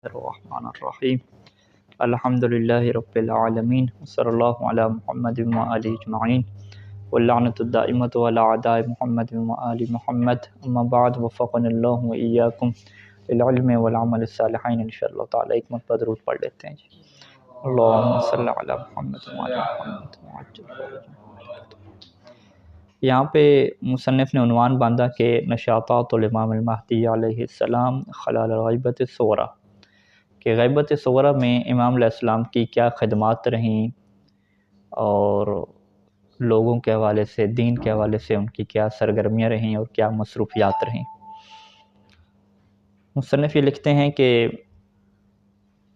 الرحمن الرحیم الحمد للہ رب العالمین صلی اللہ علی محمد وآلہ اجمعین واللعنۃ الدائمۃ علی اعداء محمد وآل محمد اما بعد وفقنا اللہ وإیاکم للعلم والعمل الصالحین انشاءاللہ تعالی ایک مرتبہ درود پڑھ لیتے ہیں جی۔ اللہم صلی علی محمد وآل محمد وعجل فرجہ۔ یہاں پہ مصنف نے عنوان باندھا کہ نشاطات الامام المہدی علیہ السلام خلال الغیبۃ الصغریٰ، کہ غیبت صغریٰ میں امام علیہ السلام کی کیا خدمات رہیں اور لوگوں کے حوالے سے، دین کے حوالے سے ان کی کیا سرگرمیاں رہیں اور کیا مصروفیات رہیں۔ مصنف یہ لکھتے ہیں کہ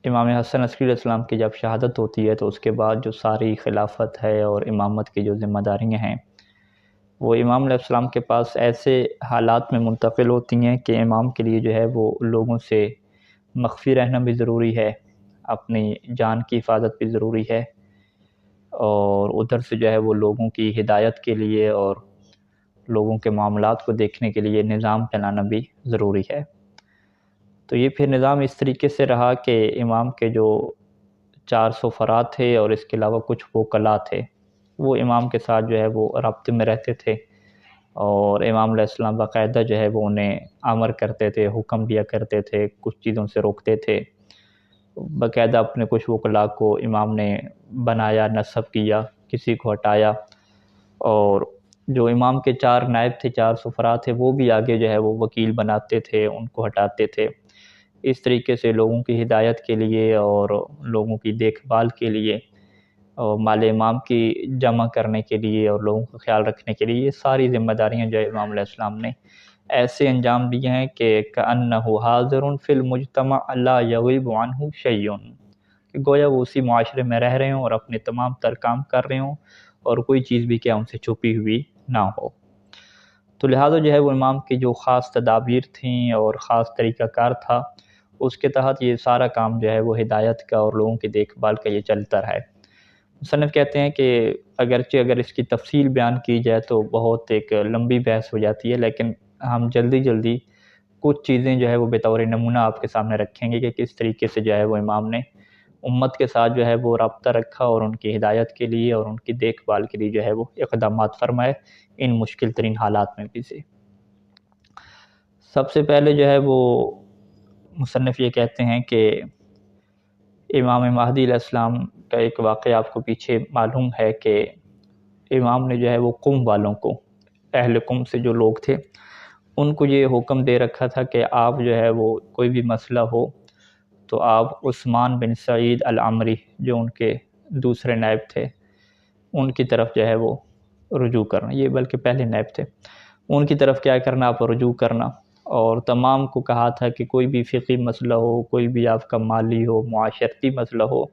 امام حسن عسکری علیہ السلام کی جب شہادت ہوتی ہے تو اس کے بعد جو ساری خلافت ہے اور امامت کی جو ذمہ داریاں ہیں وہ امام علیہ السلام کے پاس ایسے حالات میں منتقل ہوتی ہیں کہ امام کے لیے جو ہے وہ لوگوں سے مخفی رہنا بھی ضروری ہے، اپنی جان کی حفاظت بھی ضروری ہے، اور ادھر سے جو ہے وہ لوگوں کی ہدایت کے لیے اور لوگوں کے معاملات کو دیکھنے کے لیے نظام چلانا بھی ضروری ہے۔ تو یہ پھر نظام اس طریقے سے رہا کہ امام کے جو 400 فرات تھے اور اس کے علاوہ کچھ وکلاء تھے، وہ امام کے ساتھ جو ہے وہ رابطے میں رہتے تھے، اور امام علیہ السلام باقاعدہ جو ہے وہ انہیں امر کرتے تھے، حکم دیا کرتے تھے، کچھ چیزوں سے روکتے تھے۔ باقاعدہ اپنے کچھ وکلاء کو امام نے بنایا، نصب کیا، کسی کو ہٹایا، اور جو امام کے 4 نائب تھے، 400 فرات تھے، وہ بھی آگے جو ہے وہ وکیل بناتے تھے، ان کو ہٹاتے تھے۔ اس طریقے سے لوگوں کی ہدایت کے لیے اور لوگوں کی دیکھ بھال کے لیے اور مال امام کی جمع کرنے کے لیے اور لوگوں کا خیال رکھنے کے لیے یہ ساری ذمہ داریاں جو ہے امام علیہ السلام نے ایسے انجام دیے ہیں کہ کأنہ حاضر فی المجتمع لا یغیب عنہ شیء، کہ گویا وہ اسی معاشرے میں رہ رہے ہوں اور اپنے تمام تر کام کر رہے ہوں اور کوئی چیز بھی کیا ان سے چھپی ہوئی نہ ہو۔ تو لہٰذا جو ہے وہ امام کی جو خاص تدابیر تھیں اور خاص طریقہ کار تھا، اس کے تحت یہ سارا کام جو ہے وہ ہدایت کا اور لوگوں کی دیکھ بھال کا یہ چلتا رہا ہے۔ مصنف کہتے ہیں کہ اگر اس کی تفصیل بیان کی جائے تو بہت ایک لمبی بحث ہو جاتی ہے، لیکن ہم جلدی کچھ چیزیں جو ہے وہ بطور نمونہ آپ کے سامنے رکھیں گے کہ کس طریقے سے جو ہے وہ امام نے امت کے ساتھ جو ہے وہ رابطہ رکھا اور ان کی ہدایت کے لیے اور ان کی دیکھ بھال کے لیے جو ہے وہ اقدامات فرمائے ان مشکل ترین حالات میں بھی سے۔ سب سے پہلے جو ہے وہ مصنف یہ کہتے ہیں کہ امام مہدی علیہ السلام کا ایک واقعہ آپ کو پیچھے معلوم ہے کہ امام نے جو ہے وہ قم والوں کو، اہل قم سے جو لوگ تھے، ان کو یہ حکم دے رکھا تھا کہ آپ جو ہے وہ کوئی بھی مسئلہ ہو تو آپ عثمان بن سعید العمری جو ان کے دوسرے نائب تھے ان کی طرف جو ہے وہ رجوع کرنا، یہ بلکہ پہلے نائب تھے، ان کی طرف کیا کرنا، آپ رجوع کرنا، اور تمام کو کہا تھا کہ کوئی بھی فقہی مسئلہ ہو، کوئی بھی آپ کا مالی ہو، معاشرتی مسئلہ ہو،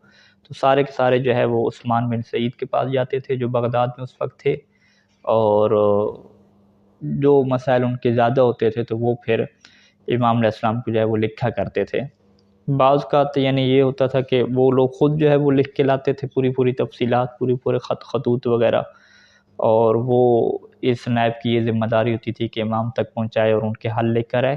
تو سارے کے سارے جو ہے وہ عثمان بن سعید کے پاس جاتے تھے جو بغداد میں اس وقت تھے، اور جو مسائل ان کے زیادہ ہوتے تھے تو وہ پھر امام علیہ السلام کو جو ہے وہ لکھا کرتے تھے۔ بعض کا تو یعنی یہ ہوتا تھا کہ وہ لوگ خود جو ہے وہ لکھ کے لاتے تھے پوری تفصیلات، پورے خطوط وغیرہ، اور وہ اس نائب کی یہ ذمہ داری ہوتی تھی کہ امام تک پہنچائے اور ان کے حل لے کر آئے،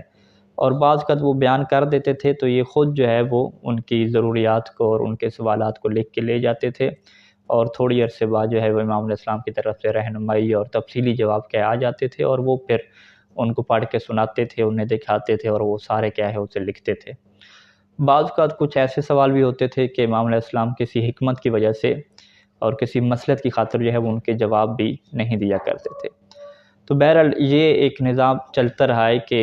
اور بعض کا وہ بیان کر دیتے تھے تو یہ خود جو ہے وہ ان کی ضروریات کو اور ان کے سوالات کو لکھ کے لے جاتے تھے، اور تھوڑی عرصے بعد جو ہے وہ امام علیہ السلام کی طرف سے رہنمائی اور تفصیلی جواب کیا آ جاتے تھے، اور وہ پھر ان کو پڑھ کے سناتے تھے، انہیں دکھاتے تھے، اور وہ سارے کیا ہے اسے لکھتے تھے۔ بعض کا کچھ ایسے سوال بھی ہوتے تھے کہ امام علیہ السلام کسی حکمت کی وجہ سے اور کسی مصلحت کی خاطر جو ہے وہ ان کے جواب بھی نہیں دیا کرتے تھے۔ تو بہرحال یہ ایک نظام چلتا رہا ہے کہ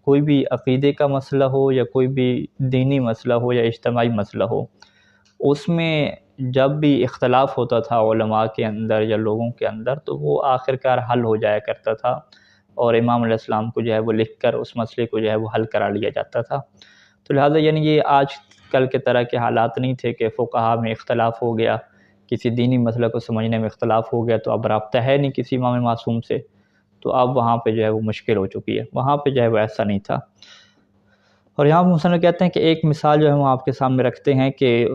کوئی بھی عقیدے کا مسئلہ ہو یا کوئی بھی دینی مسئلہ ہو یا اجتماعی مسئلہ ہو، اس میں جب بھی اختلاف ہوتا تھا علماء کے اندر یا لوگوں کے اندر تو وہ آخرکار حل ہو جایا کرتا تھا، اور امام علیہ السلام کو جو ہے وہ لکھ کر اس مسئلے کو جو ہے وہ حل کرا لیا جاتا تھا۔ تو لہٰذا یعنی یہ آج کل کے طرح کے حالات نہیں تھے کہ فقہا میں اختلاف ہو گیا، کسی دینی مسئلہ کو سمجھنے میں اختلاف ہو گیا تو اب رابطہ ہے نہیں کسی امام معصوم سے، تو اب وہاں پہ جو ہے وہ مشکل ہو چکی ہے، وہاں پہ جو ہے وہ ایسا نہیں تھا۔ اور یہاں مصنف کہتے ہیں کہ ایک مثال جو ہے وہ آپ کے سامنے رکھتے ہیں کہ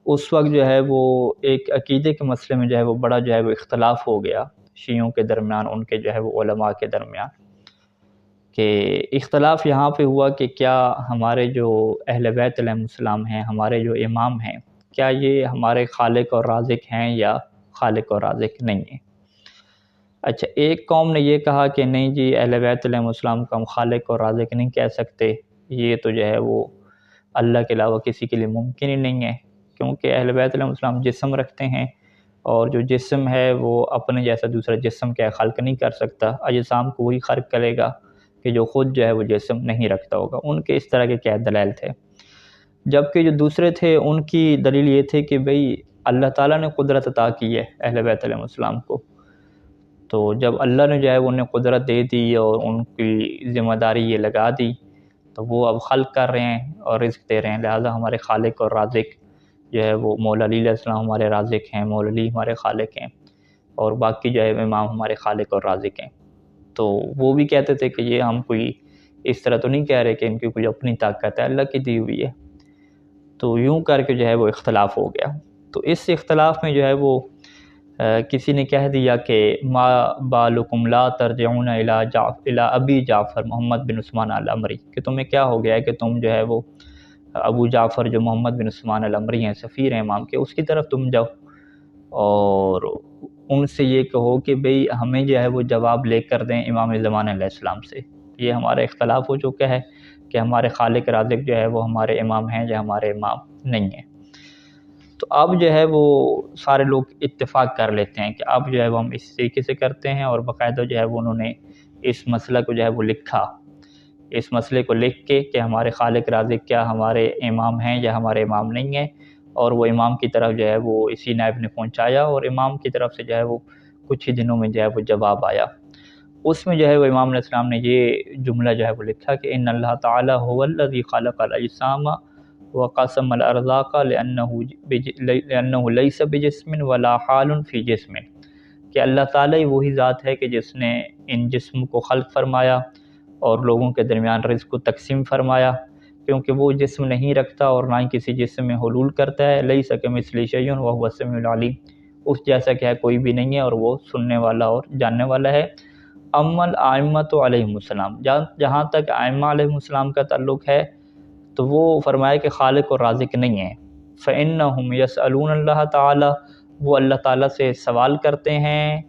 اس وقت جو ہے وہ ایک عقیدے کے مسئلے میں جو ہے وہ بڑا جو ہے وہ اختلاف ہو گیا شیعوں کے درمیان، ان کے جو ہے وہ علماء کے درمیان۔ کہ اختلاف یہاں پہ ہوا کہ کیا ہمارے جو اہل بیت علیہ السلام ہیں، ہمارے جو امام ہیں، کیا یہ ہمارے خالق اور رازق ہیں یا خالق اور رازق نہیں ہیں۔ اچھا، ایک قوم نے یہ کہا کہ نہیں جی، اہل بیت علیہ السلام کو ہم خالق اور رازق نہیں کہہ سکتے، یہ تو جو ہے وہ اللہ کے علاوہ کسی کے لیے ممکن ہی نہیں ہے، کیونکہ اہل بیت علیہ السلام جسم رکھتے ہیں، اور جو جسم ہے وہ اپنے جیسا دوسرا جسم کیا خلق نہیں کر سکتا، اجسام کو وہی خلق کرے گا کہ جو خود جو ہے وہ جسم نہیں رکھتا ہوگا۔ ان کے اس طرح کے کیا دلائل تھے، جبکہ جو دوسرے تھے ان کی دلیل یہ تھی کہ بھئی اللہ تعالیٰ نے قدرت عطا کی ہے اہل بیت علیہ السلام کو، تو جب اللہ نے جو ہے انہیں قدرت دے دی اور ان کی ذمہ داری یہ لگا دی، تو وہ اب خلق کر رہے ہیں اور رزق دے رہے ہیں، لہذا ہمارے خالق اور رازق جو ہے وہ مولا علی علیہ السلام ہمارے رازق ہیں، مولا علی ہمارے خالق ہیں، اور باقی جو ہے امام ہمارے خالق اور رازق ہیں۔ تو وہ بھی کہتے تھے کہ یہ ہم کوئی اس طرح تو نہیں کہہ رہے کہ ان کی کوئی اپنی طاقت ہے، اللہ کی دی ہوئی ہے۔ تو یوں کر کے جو ہے وہ اختلاف ہو گیا۔ تو اس اختلاف میں جو ہے وہ کسی نے کہہ دیا کہ ما بالکم لا ترجعون الی ابی جعفر محمد بن عثمان العمری، کہ تمہیں کیا ہو گیا ہے کہ تم جو ہے وہ ابو جعفر جو محمد بن عثمان العمری ہیں، سفیر ہیں امام کے، اس کی طرف تم جاؤ اور ان سے یہ کہو کہ بھئی ہمیں جو ہے وہ جواب لے کر دیں امام زمان علیہ السلام سے۔ یہ ہمارا اختلاف ہو چکا ہے کہ ہمارے خالق رازق جو ہے وہ ہمارے امام ہیں یا ہمارے امام نہیں ہیں۔ تو اب جو ہے وہ سارے لوگ اتفاق کر لیتے ہیں کہ اب جو ہے وہ ہم اس طریقے سے کرتے ہیں، اور باقاعدہ جو ہے وہ انہوں نے اس مسئلہ کو جو ہے وہ لکھا، اس مسئلے کو لکھ کے کہ ہمارے خالق رازق کیا ہمارے امام ہیں یا ہمارے امام نہیں ہیں، اور وہ امام کی طرف جو ہے وہ اسی نائب نے پہنچایا، اور امام کی طرف سے جو ہے وہ کچھ ہی دنوں میں جو ہے وہ جواب آیا۔ اس میں جو ہے وہ امام علیہ السلام نے یہ جملہ جو ہے وہ لکھا کہ ان اللہ تعالی هو الذی خلق الاجسام وقسم الارزاق لانه ليس بجسم ولا حال فی جسم، کہ اللہ تعالیٰ ہی وہی ذات ہے کہ جس نے ان جسم کو خلق فرمایا اور لوگوں کے درمیان رزق کو تقسیم فرمایا، کیونکہ وہ جسم نہیں رکھتا اور نہ ہی کسی جسم میں حلول کرتا ہے، لیس کمثلہ شیء وہو السمیع العلیم، اس جیسا کہ ہے کوئی بھی نہیں ہے اور وہ سننے والا اور جاننے والا ہے۔ اما الائمۃ علیہم السلام، جہاں تک ائمہ علیہم السلام کا تعلق ہے تو وہ فرمایا کہ خالق اور رازق نہیں ہیں، فإنہم یسألون اللہ تعالی، وہ اللہ تعالیٰ سے سوال کرتے ہیں،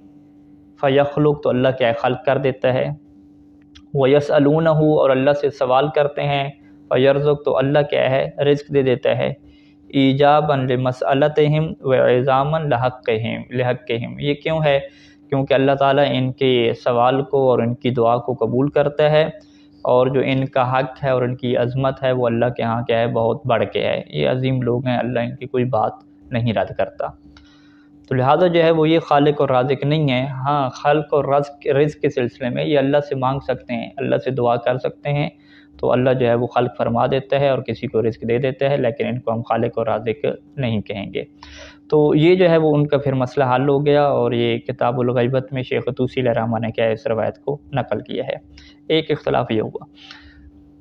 فیخلق، تو اللہ کیا خلق کر دیتا ہے، وَيَسْأَلُونَهُ، اور اللہ سے سوال کرتے ہیں، فَيَرْزُقُ، تو اللہ کیا ہے رزق دے دیتا ہے، ایجاباً لِمَسْأَلَتِهِمْ وَعِظَامًا لِحَقِّهِمْ، یہ کیوں ہے؟ کیونکہ اللہ تعالیٰ ان کے سوال کو اور ان کی دعا کو قبول کرتا ہے، اور جو ان کا حق ہے اور ان کی عظمت ہے وہ اللہ کے ہاں کیا ہے بہت بڑھ کے ہے، یہ عظیم لوگ ہیں، اللہ ان کی کوئی بات نہیں رد کرتا۔ تو لہٰذا جو ہے وہ یہ خالق اور رازق نہیں ہے۔ ہاں، خلق اور رزق کے سلسلے میں یہ اللہ سے مانگ سکتے ہیں، اللہ سے دعا کر سکتے ہیں، تو اللہ جو ہے وہ خلق فرما دیتا ہے اور کسی کو رزق دے دیتا ہے، لیکن ان کو ہم خالق اور رازق نہیں کہیں گے۔ تو یہ جو ہے وہ ان کا پھر مسئلہ حل ہو گیا، اور یہ کتاب الغیبت میں شیخ طوسی علیہ الرحمہ نے کیا اس روایت کو نقل کیا ہے۔ ایک اختلاف یہ ہوا۔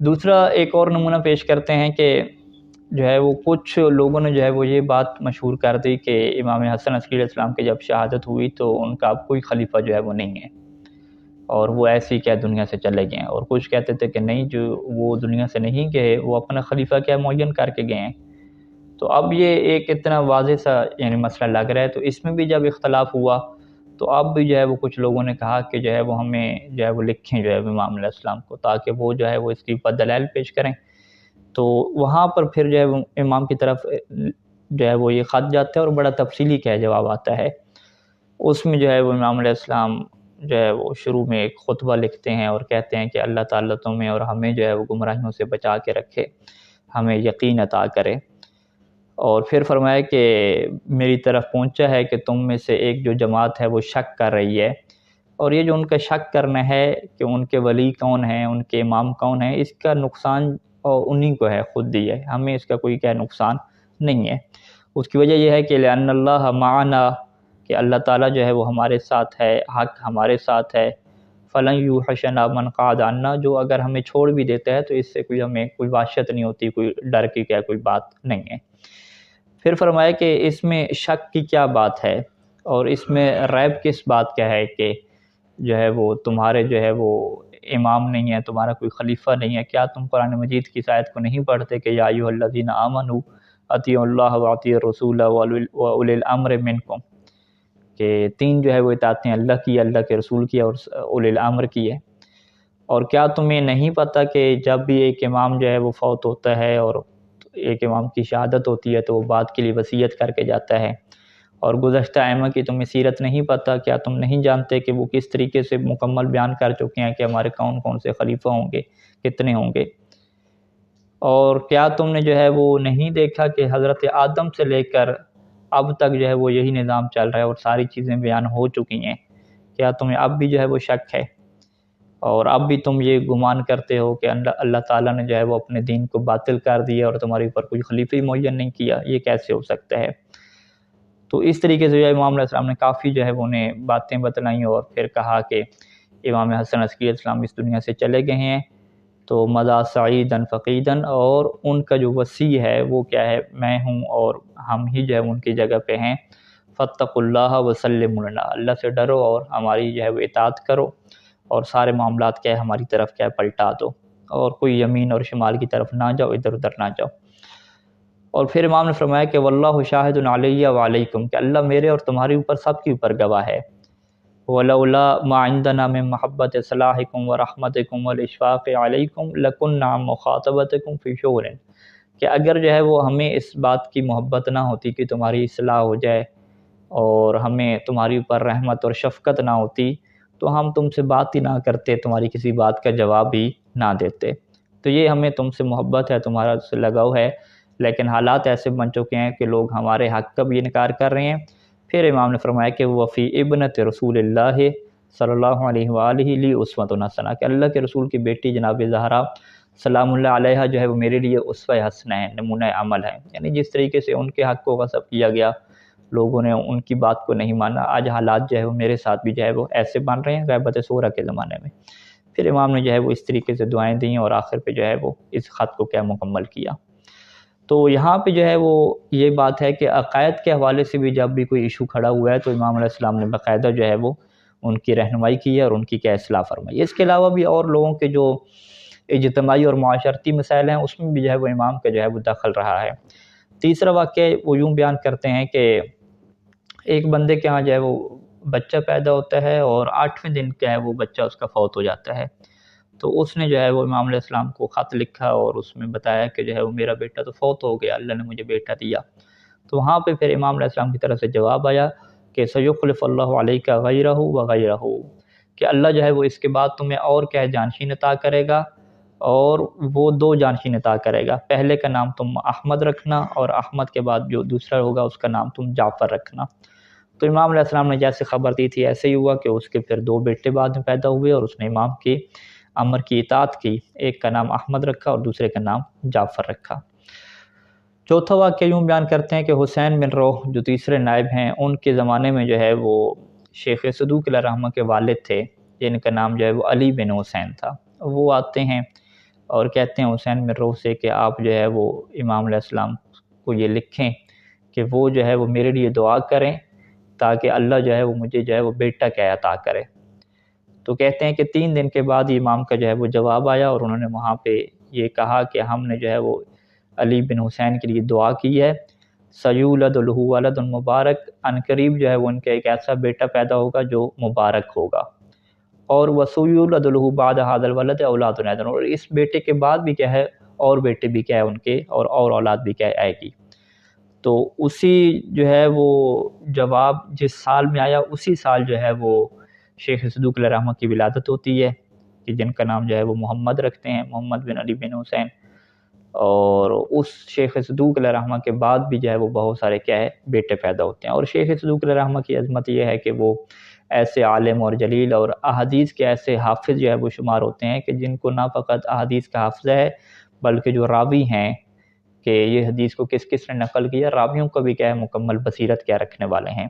دوسرا ایک اور نمونہ پیش کرتے ہیں کہ جو ہے وہ کچھ لوگوں نے جو ہے وہ یہ بات مشہور کر دی کہ امام حسن عسکری علیہ السلام کی جب شہادت ہوئی تو ان کا اب کوئی خلیفہ جو ہے وہ نہیں ہے، اور وہ ایسی کیا دنیا سے چلے گئے ہیں، اور کچھ کہتے تھے کہ نہیں، جو وہ دنیا سے نہیں گئے، وہ اپنا خلیفہ کیا معین کر کے گئے ہیں۔ تو اب یہ ایک اتنا واضح سا یعنی مسئلہ لگ رہا ہے، تو اس میں بھی جب اختلاف ہوا تو اب بھی جو ہے وہ کچھ لوگوں نے کہا کہ جو ہے وہ ہمیں جو ہے وہ لکھیں جو ہے امام علیہ السلام کو، تاکہ وہ جو ہے وہ اس کی دلائل پیش کریں۔ تو وہاں پر پھر جو ہے وہ امام کی طرف جو ہے وہ یہ خط جاتا ہے اور بڑا تفصیلی کیا جواب آتا ہے۔ اس میں جو ہے وہ امام علیہ السلام جو ہے وہ شروع میں ایک خطبہ لکھتے ہیں اور کہتے ہیں کہ اللہ تعالیٰ تمہیں اور ہمیں جو ہے وہ گمراہیوں سے بچا کے رکھے، ہمیں یقین عطا کرے، اور پھر فرمایا کہ میری طرف پہنچا ہے کہ تم میں سے ایک جو جماعت ہے وہ شک کر رہی ہے، اور یہ جو ان کا شک کرنا ہے کہ ان کے ولی کون ہیں، ان کے امام کون ہیں، اس کا نقصان اور انہی کو ہے، خود دی ہے، ہمیں اس کا کوئی کیا نقصان نہیں ہے۔ اس کی وجہ یہ ہے کہ لأن اللہ معنا، کہ اللہ تعالیٰ جو ہے وہ ہمارے ساتھ ہے، حق ہمارے ساتھ ہے، فلن یوحشنا من قعد عنا، جو اگر ہمیں چھوڑ بھی دیتا ہے تو اس سے کوئی ہمیں کوئی وحشت نہیں ہوتی، کوئی ڈر کی کیا کوئی بات نہیں ہے۔ پھر فرمایا کہ اس میں شک کی کیا بات ہے، اور اس میں ریب کس بات کا ہے کہ جو ہے وہ تمہارے جو ہے وہ امام نہیں ہے، تمہارا کوئی خلیفہ نہیں ہے، کیا تم قرآن مجید کی اس آیت کو نہیں پڑھتے کہ یا ایھا الذین آمنوا اطیعوا اللہ واطیعوا الرسول واولی الامر منکم، کہ تین جو ہے وہ اطاعتیں اللہ کی، اللہ کے رسول کی اور اولی الامر کی ہے۔ اور کیا تمہیں نہیں پتہ کہ جب بھی ایک امام جو ہے وہ فوت ہوتا ہے اور ایک امام کی شہادت ہوتی ہے تو وہ بعد کے لیے وصیت کر کے جاتا ہے، اور گزشتہ ائمہ کی تمہیں سیرت نہیں پتہ، کیا تم نہیں جانتے کہ وہ کس طریقے سے مکمل بیان کر چکے ہیں کہ ہمارے کون کون سے خلیفہ ہوں گے، کتنے ہوں گے؟ اور کیا تم نے جو ہے وہ نہیں دیکھا کہ حضرت آدم سے لے کر اب تک جو ہے وہ یہی نظام چل رہا ہے اور ساری چیزیں بیان ہو چکی ہیں؟ کیا تمہیں اب بھی جو ہے وہ شک ہے اور اب بھی تم یہ گمان کرتے ہو کہ اللہ تعالیٰ نے جو ہے وہ اپنے دین کو باطل کر دیا اور تمہارے اوپر کوئی خلیفہ معین نہیں کیا؟ یہ کیسے ہو سکتا ہے؟ تو اس طریقے سے جو ہے امام علیہ السلام نے کافی جو ہے وہ انہیں باتیں بتلائیں اور پھر کہا کہ امام حسن عسکری علیہ السلام اس دنیا سے چلے گئے ہیں تو مضى سعیدا فقیدا، اور ان کا جو وصی ہے وہ کیا ہے، میں ہوں اور ہم ہی جو ہے ان کی جگہ پہ ہیں۔ فاتقوا اللہ وسلموا لنا، اللہ سے ڈرو اور ہماری جو ہے وہ اطاعت کرو اور سارے معاملات کیا ہے ہماری طرف کیا ہے پلٹا دو، اور کوئی یمین اور شمال کی طرف نہ جاؤ، ادھر ادھر نہ جاؤ۔ اور پھر امام نے فرمایا کہ واللہ شاہد علی وعلیکم، کہ اللہ میرے اور تمہارے اوپر سب کے اوپر گواہ ہے۔ ولولا ما عندنا من محبت صلاحکم ورحمتکم والاشفاق علیکم لکننا مخاطبتکم فی شؤون، کہ اگر جو ہے وہ ہمیں اس بات کی محبت نہ ہوتی کہ تمہاری اصلاح ہو جائے اور ہمیں تمہاری اوپر رحمت اور شفقت نہ ہوتی تو ہم تم سے بات ہی نہ کرتے، تمہاری کسی بات کا جواب ہی نہ دیتے۔ تو یہ ہمیں تم سے محبت ہے، تمہارا سے لگاؤ ہے، لیکن حالات ایسے بن چکے ہیں کہ لوگ ہمارے حق کا بھی انکار کر رہے ہیں۔ پھر امام نے فرمایا کہ وفی ابنت رسول اللہ صلی اللہ علیہ وآلہ لی اسوۃ حسنہ، کہ اللہ کے رسول کی بیٹی جناب زہرا سلام اللہ علیہ جو ہے وہ میرے لیے اسوہ حسنہ ہے، نمونہ عمل ہے۔ یعنی جس طریقے سے ان کے حق کو غصب کیا گیا، لوگوں نے ان کی بات کو نہیں مانا، آج حالات جو ہے وہ میرے ساتھ بھی جو ہے وہ ایسے بن رہے ہیں غیبت صغریٰ کے زمانے میں۔ پھر امام نے جو ہے وہ اس طریقے سے دعائیں دیں اور آخر پہ جو ہے وہ اس خط کو کیا مکمل کیا۔ تو یہاں پہ جو ہے وہ یہ بات ہے کہ عقائد کے حوالے سے بھی جب بھی کوئی ایشو کھڑا ہوا ہے تو امام علیہ السلام نے باقاعدہ جو ہے وہ ان کی رہنمائی کی ہے اور ان کی کیا اصلاح فرمائی۔ اس کے علاوہ بھی اور لوگوں کے جو اجتماعی اور معاشرتی مسائل ہیں اس میں بھی جو ہے وہ امام کا جو ہے وہ دخل رہا ہے۔ تیسرا واقعہ وہ یوں بیان کرتے ہیں کہ ایک بندے کے ہاں جو ہے وہ بچہ پیدا ہوتا ہے اور 8ویں دن کیا ہے وہ بچہ اس کا فوت ہو جاتا ہے، تو اس نے جو ہے وہ امام علیہ السلام کو خط لکھا اور اس میں بتایا کہ جو ہے وہ میرا بیٹا تو فوت ہو گیا، اللہ نے مجھے بیٹا دیا۔ تو وہاں پہ پھر امام علیہ السلام کی طرف سے جواب آیا کہ سیخلف اللہ علیک غیرہ وغیرہ، کہ اللہ جو ہے وہ اس کے بعد تمہیں اور کیا ہے جانشین عطا کرے گا، اور وہ 2 جانشین عطا کرے گا۔ پہلے کا نام تم احمد رکھنا اور احمد کے بعد جو دوسرا ہوگا اس کا نام تم جعفر رکھنا۔ تو امام علیہ السلام نے جیسے خبر دی تھی ایسے ہی ہوا کہ اس کے پھر 2 بیٹے بعد میں پیدا ہوئے اور اس نے امام کی امر کی اطاعت کی، ایک کا نام احمد رکھا اور دوسرے کا نام جعفر رکھا۔ چوتھا واقعہ یوں بیان کرتے ہیں کہ حسین بن روح جو تیسرے نائب ہیں، ان کے زمانے میں جو ہے وہ شیخ صدوق علیہ رحمہ کے والد تھے جن کا نام جو ہے وہ علی بن حسین تھا۔ وہ آتے ہیں اور کہتے ہیں حسین بن روح سے کہ آپ جو ہے وہ امام علیہ السلام کو یہ لکھیں کہ وہ جو ہے وہ میرے لیے دعا کریں تاکہ اللہ جو ہے وہ مجھے جو ہے وہ بیٹا کیا عطا کرے۔ تو کہتے ہیں کہ 3 دن کے بعد امام کا جو ہے وہ جواب آیا اور انہوں نے وہاں پہ یہ کہا کہ ہم نے جو ہے وہ علی بن حسین کے لیے دعا کی ہے، سیولد لہ ولد مبارک، ان قریب جو ہے وہ ان کا ایک ایسا بیٹا پیدا ہوگا جو مبارک ہوگا، اور وسیولد لہ بعد ھذا الولد اولاد ایضا، اور اس بیٹے کے بعد بھی کیا ہے اور بیٹے بھی کیا ہے ان کے اور اولاد بھی کیا آئے گی۔ تو اسی جو ہے وہ جواب جس سال میں آیا اسی سال جو ہے وہ شیخ صدوق علیہ رحمہ کی ولادت ہوتی ہے کہ جن کا نام جو ہے وہ محمد رکھتے ہیں، محمد بن علی بن حسین۔ اور اس شیخ صدوق علیہ رحمہ کے بعد بھی جو ہے وہ بہت سارے کیا ہے بیٹے پیدا ہوتے ہیں۔ اور شیخ صدوق علیہ رحمہ کی عظمت یہ ہے کہ وہ ایسے عالم اور جلیل اور احادیث کے ایسے حافظ جو ہے وہ شمار ہوتے ہیں کہ جن کو نہ فقط احادیث کا حافظہ ہے بلکہ جو راوی ہیں کہ یہ حدیث کو کس کس نے نقل کیا، راویوں کا بھی کیا ہے مکمل بصیرت کیا رکھنے والے ہیں۔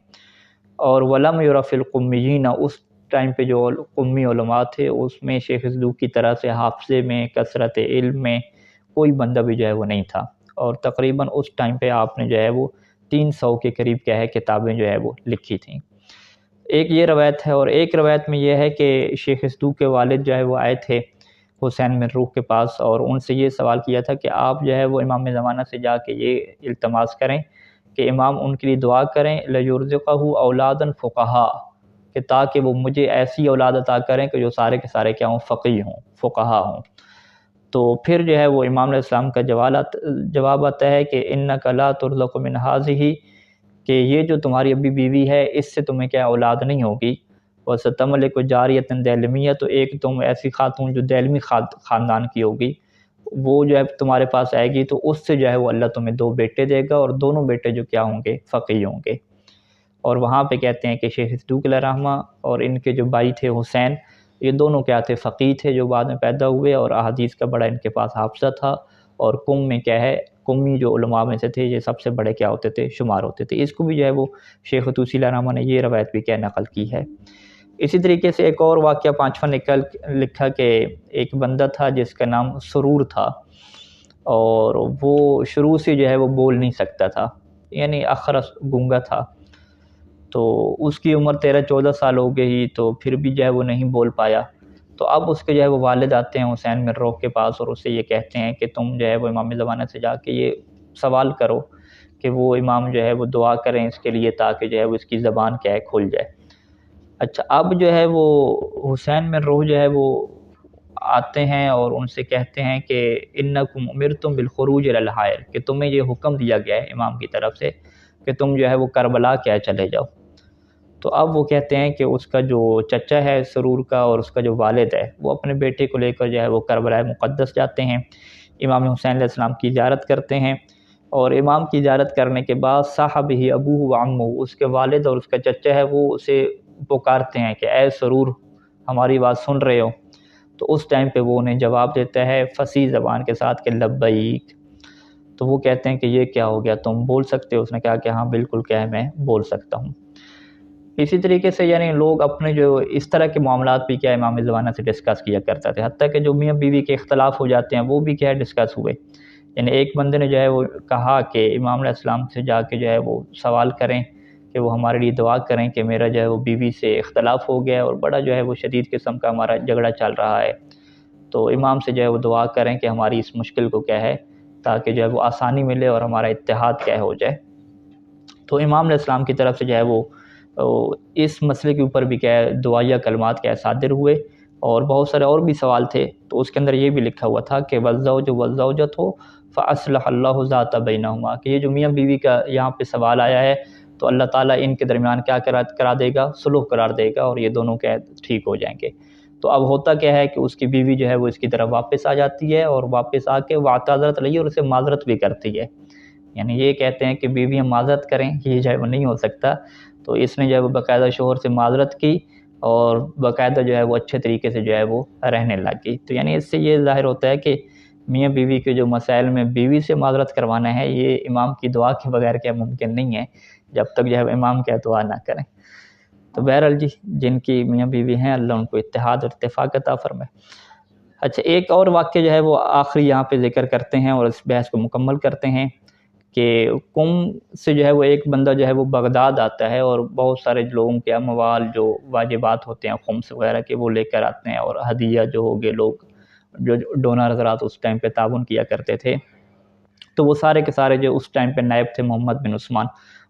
اور ولم یعرف القمیین، اس ٹائم پہ جو قمی علماء تھے اس میں شیخ صدوق کی طرح سے حافظے میں کثرت علم میں کوئی بندہ بھی جو ہے وہ نہیں تھا، اور تقریباً اس ٹائم پہ آپ نے جو ہے وہ 300 کے قریب کیا ہے کتابیں جو ہے وہ لکھی تھیں۔ ایک یہ روایت ہے، اور ایک روایت میں یہ ہے کہ شیخ صدوق کے والد جو ہے وہ آئے تھے حسین بن روح کے پاس، اور ان سے یہ سوال کیا تھا کہ آپ جو ہے وہ امام زمانہ سے جا کے یہ التماس کریں کہ امام ان کے لیے دعا کریں لَيُرْزِقَهُ أَوْلَادًا فُقَهَاءَ، کہ تاکہ وہ مجھے ایسی اولاد عطا کریں کہ جو سارے کے سارے کیا ہوں، فقیہ ہوں، فقہا ہوں۔ تو پھر جو ہے وہ امام علیہ السلام کا جواب آتا ہے کہ اِنَّكَ لَا تُرْزَقُ مِنْ هَٰذِهِ، کہ یہ جو تمہاری ابھی بیوی ہے اس سے تمہیں کیا اولاد نہیں ہوگی، وَسَتَمْلِكُ جَارِيَةً دَيْلَمِيَّةً، تو ایک تم ایسی خاتون جو دیلمی خاندان کی ہوگی وہ جو ہے تمہارے پاس آئے گی، تو اس سے جو ہے وہ اللہ تمہیں 2 بیٹے دے گا، اور دونوں بیٹے جو کیا ہوں گے، فقیہ ہوں گے۔ اور وہاں پہ کہتے ہیں کہ شیخ صدوق علیہ رحمہ اور ان کے جو بھائی تھے حسین، یہ دونوں کیا تھے، فقیہ تھے جو بعد میں پیدا ہوئے، اور احادیث کا بڑا ان کے پاس حافظہ تھا، اور قم میں کیا ہے، قمی جو علماء میں سے تھے یہ سب سے بڑے کیا ہوتے تھے، شمار ہوتے تھے۔ اس کو بھی جو ہے وہ شیخ طوسی علیہ رحمہ نے یہ روایت بھی کیا نقل کی ہے۔ اسی طریقے سے ایک اور واقعہ 5واں لکھا کہ ایک بندہ تھا جس کا نام سرور تھا، اور وہ شروع سے جو ہے وہ بول نہیں سکتا تھا، یعنی اخرس گونگا تھا۔ تو اس کی عمر 13-14 سال ہو گئی، تو پھر بھی جو ہے وہ نہیں بول پایا۔ تو اب اس کے جو ہے وہ والد آتے ہیں حسین بن روح کے پاس، اور اس سے یہ کہتے ہیں کہ تم جو ہے وہ امام زمانہ سے جا کے یہ سوال کرو کہ وہ امام جو ہے وہ دعا کریں اس کے لیے، تاکہ جو ہے وہ اس کی زبان کیا ہے، کھل جائے۔ اچھا، اب جو ہے وہ حسین بن روح جو ہے وہ آتے ہیں اور ان سے کہتے ہیں کہ انکم امرتم بالخروج الی الحائر، کہ تمہیں یہ حکم دیا گیا ہے امام کی طرف سے کہ تم جو ہے وہ کربلا کیا چلے جاؤ۔ تو اب وہ کہتے ہیں کہ اس کا جو چچا ہے سرور کا اور اس کا جو والد ہے وہ اپنے بیٹے کو لے کر جو ہے وہ کربلا مقدس جاتے ہیں، امام حسین علیہ السلام کی زیارت کرتے ہیں، اور امام کی زیارت کرنے کے بعد صاحب ہی ابوہ و عمہ، اس کے والد اور اس کا چچا ہے وہ اسے پکارتے ہیں کہ اے سرور ہماری بات سن رہے ہو؟ تو اس ٹائم پہ وہ انہیں جواب دیتا ہے فصیح زبان کے ساتھ کہ لبیک۔ تو وہ کہتے ہیں کہ یہ کیا ہو گیا، تم بول سکتے ہو؟ اس نے کہا کہ ہاں بالکل، کیا ہے، میں بول سکتا ہوں۔ اسی طریقے سے یعنی لوگ اپنے جو اس طرح کے معاملات بھی کیا امام زمانہ سے ڈسکس کیا کرتے تھے، حتیٰ کہ جو میاں بیوی کے اختلاف ہو جاتے ہیں وہ بھی کیا ڈسکس ہوئے۔ یعنی ایک بندے نے جو ہے وہ کہا کہ امام علیہ السلام سے جا کے جو ہے وہ سوال کریں کہ وہ ہمارے لیے دعا کریں کہ میرا جو ہے وہ بیوی سے اختلاف ہو گیا اور بڑا جو ہے وہ شدید قسم کا ہمارا جھگڑا چل رہا ہے، تو امام سے جو ہے وہ دعا کریں کہ ہماری اس مشکل کو کیا ہے، تاکہ جو ہے وہ آسانی ملے اور ہمارا اتحاد کیا ہو جائے۔ تو امام علیہ السلام کی طرف سے جو ہے وہ اس مسئلے کے اوپر بھی کیا ہے دعائیہ کلمات کیا صادر ہوئے، اور بہت سارے اور بھی سوال تھے، تو اس کے اندر یہ بھی لکھا ہوا تھا کہ والزوج والزوجۃ فاصلح اللہ ذات بینہما، کہ یہ جو میاں بیوی کا یہاں پہ سوال آیا ہے تو اللہ تعالیٰ ان کے درمیان کیا کرا دے گا، صلح قرار دے گا، اور یہ دونوں کیا ٹھیک ہو جائیں گے۔ تو اب ہوتا کیا ہے کہ اس کی بیوی جو ہے وہ اس کی طرف واپس آ جاتی ہے، اور واپس آ کے واعتذرت علیہ اور اسے معذرت بھی کرتی ہے۔ یعنی یہ کہتے ہیں کہ بیویاں معذرت کریں، یہ جو ہے وہ نہیں ہو سکتا، تو اس نے جو ہے وہ باقاعدہ شوہر سے معذرت کی، اور باقاعدہ جو ہے وہ اچھے طریقے سے جو ہے وہ رہنے لگ گئی۔ تو یعنی اس سے یہ ظاہر ہوتا ہے کہ میاں بیوی کے جو مسائل میں بیوی سے معذرت کروانا ہے یہ امام کی دعا کے بغیر کیا ممکن نہیں ہے، جب تک جو ہے امام کیا دعا نہ کریں۔ تو بہرحال جی، جن کی میاں بیوی ہیں اللہ ان کو اتحاد اور اتفاق عطا فرمائے۔ اچھا، ایک اور واقعہ جو ہے وہ آخری یہاں پہ ذکر کرتے ہیں اور اس بحث کو مکمل کرتے ہیں کہ قم سے جو ہے وہ ایک بندہ جو ہے وہ بغداد آتا ہے، اور بہت سارے لوگوں کے اموال جو واجبات ہوتے ہیں خمس وغیرہ کے وہ لے کر آتے ہیں، اور ہدیہ جو ہو گئے، لوگ جو ڈونر حضرات اس ٹائم پہ تعاون کیا کرتے تھے، تو وہ سارے کے سارے جو اس ٹائم پہ نائب تھے محمد بن عثمان،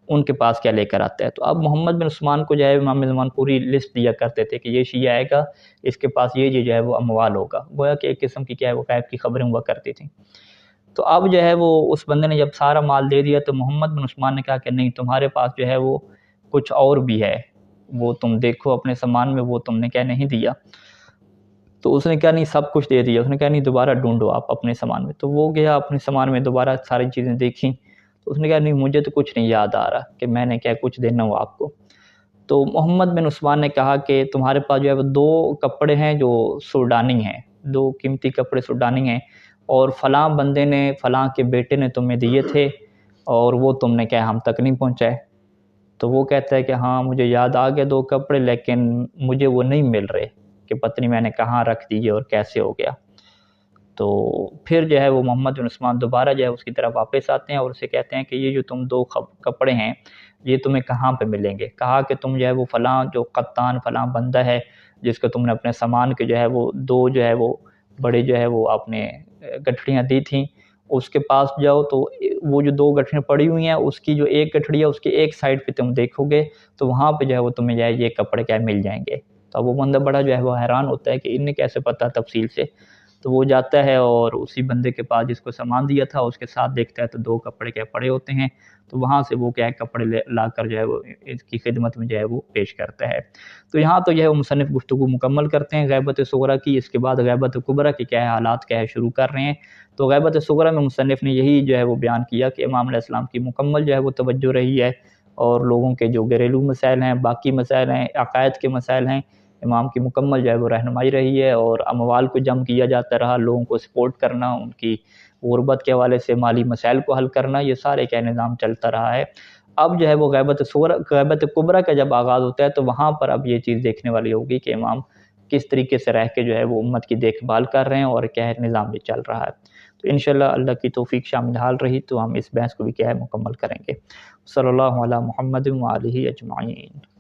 ان کے پاس کیا لے کر آتا ہے۔ تو اب محمد بن عثمان کو جو ہے امام زمان پوری لسٹ دیا کرتے تھے کہ یہ شیعہ آئے گا، اس کے پاس یہ جو ہے وہ اموال ہوگا، گویا کہ ایک قسم کی کیا ہے وہ غیب کی خبریں ہوا کرتی تھیں۔ تو اب جو ہے وہ اس بندے نے جب سارا مال دے دیا تو محمد بن عثمان نے کہا کہ نہیں، تمہارے پاس جو ہے وہ کچھ اور بھی ہے، وہ تم دیکھو اپنے سامان میں، وہ تم نے کیا نہیں دیا۔ تو اس نے کہا نہیں، سب کچھ دے دیا۔ اس نے کہا نہیں، دوبارہ ڈھونڈو آپ اپنے سامان میں۔ تو وہ گیا اپنے سامان میں، دوبارہ ساری چیزیں دیکھیں، تو اس نے کہا نہیں، مجھے تو کچھ نہیں یاد آ رہا کہ میں نے کیا کچھ دینا ہو آپ کو۔ تو محمد بن عثمان نے کہا کہ تمہارے پاس جو ہے وہ 2 کپڑے ہیں جو سوڈانی ہیں، 2 قیمتی کپڑے سوڈانی ہیں، اور فلاں بندے نے، فلاں کے بیٹے نے تمہیں دیے تھے، اور وہ تم نے کیا ہم تک نہیں پہنچائے۔ تو وہ کہتا ہے کہ ہاں مجھے یاد آ گیا 2 کپڑے، لیکن مجھے وہ نہیں مل رہے، کہ پتہ نہیں میں نے کہاں رکھ دیے اور کیسے ہو گیا۔ تو پھر جو ہے وہ محمد بن عثمان دوبارہ جو ہے اس کی طرف واپس آتے ہیں اور اسے کہتے ہیں کہ یہ جو تم 2 کپڑے ہیں یہ تمہیں کہاں پہ ملیں گے؟ کہا کہ تم جو ہے وہ فلاں جو قطان فلاں بندہ ہے جس کو تم نے اپنے سامان کے جو ہے وہ 2 جو ہے وہ بڑے جو ہے وہ آپ نے گٹھڑیاں دی تھیں، اس کے پاس جاؤ تو وہ جو 2 گٹھڑیاں پڑی ہوئی ہیں اس کی جو ایک گٹھڑی ہے اس کے ایک سائڈ پہ تم دیکھو گے تو وہاں پہ جو ہے وہ تمہیں جو ہے یہ کپڑے کیا مل جائیں گے۔ تو وہ بندہ بڑا جو ہے وہ حیران ہوتا ہے کہ انہیں کیسے پتہ تفصیل سے، تو وہ جاتا ہے اور اسی بندے کے پاس جس کو سامان دیا تھا اس کے ساتھ دیکھتا ہے تو 2 کپڑے کیا پڑے ہوتے ہیں، تو وہاں سے وہ کیا ہے کپڑے لا کر جو ہے وہ اس کی خدمت میں جو ہے وہ پیش کرتا ہے۔ تو یہاں تو جو ہے وہ مصنف گفتگو مکمل کرتے ہیں غیبت صغریٰ کی، اس کے بعد غیبت کبریٰ کی کیا ہے حالات کیا ہے شروع کر رہے ہیں۔ تو غیبت صغریٰ میں مصنف نے یہی جو ہے وہ بیان کیا کہ امام علیہ السلام کی مکمل جو ہے وہ توجہ رہی ہے، اور لوگوں کے جو گھریلو مسائل ہیں، باقی مسائل ہیں، عقائد کے مسائل ہیں، امام کی مکمل جو ہے وہ رہنمائی رہی ہے، اور اموال کو جمع کیا جاتا رہا، لوگوں کو سپورٹ کرنا، ان کی غربت کے حوالے سے مالی مسائل کو حل کرنا، یہ سارے کیا نظام چلتا رہا ہے۔ اب جو ہے وہ غیبت کبریٰ کا جب آغاز ہوتا ہے تو وہاں پر اب یہ چیز دیکھنے والی ہوگی کہ امام کس طریقے سے رہ کے جو ہے وہ امت کی دیکھ بھال کر رہے ہیں اور کیا ہے نظام یہ چل رہا ہے۔ تو انشاءاللہ اللہ کی توفیق شامل حال رہی تو ہم اس بحث کو بھی کیا ہے مکمل کریں گے۔ صلی اللہ علی محمد و آلہ اجمعین۔